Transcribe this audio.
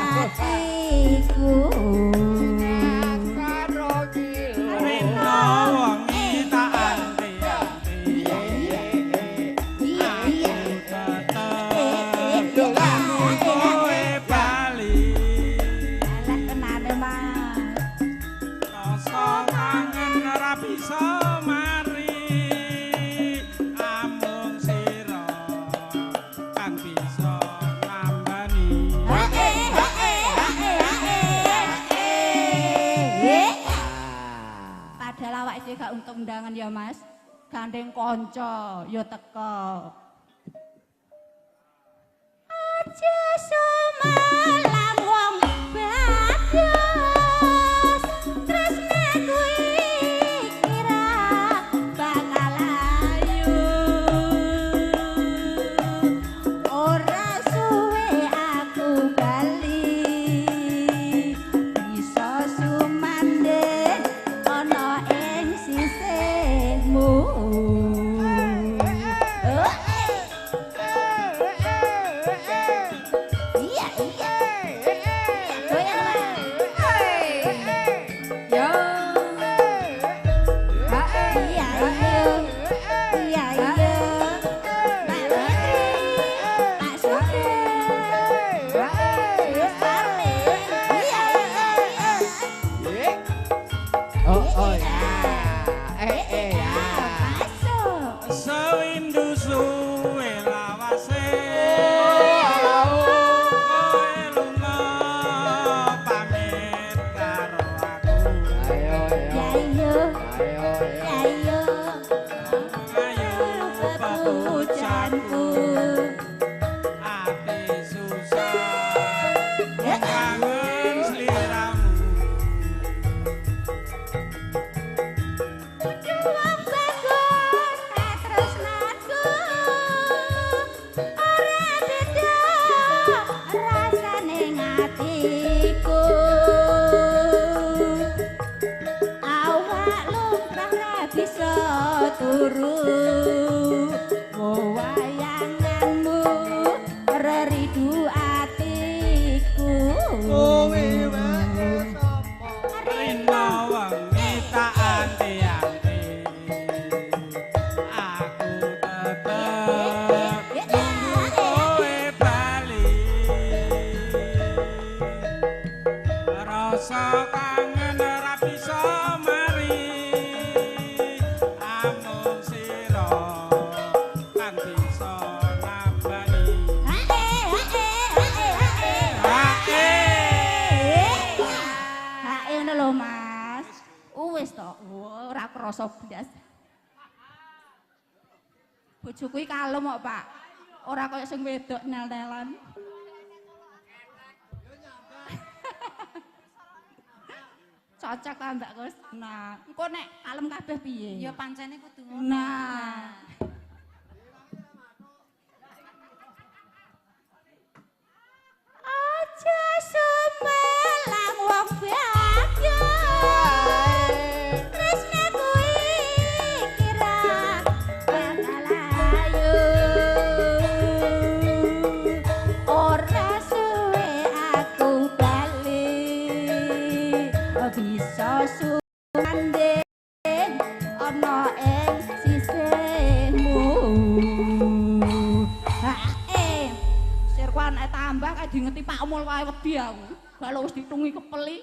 atiku gak untung undangan ya Mas, gandeng konco ya teko. Aja sumalang wong bagus, tresnaku kira bakal ayu. Ora suwe aku bali, bisa sumandhe ana ing sisihmu. Bojoku iki kalem kok, Pak. Ora kaya sing wedok nel-nelan. Cocok ta, Mbak Gus? Nah, engko nek kalem kabeh piye? Ya pancene kudu ngono. Nah. Aja sumelang wong bisa sumandhe ana ing sisihmu. Sirku anak tambah kae dingeti Pak Mul wae wedi aku. Kalau wis ditungi kepeli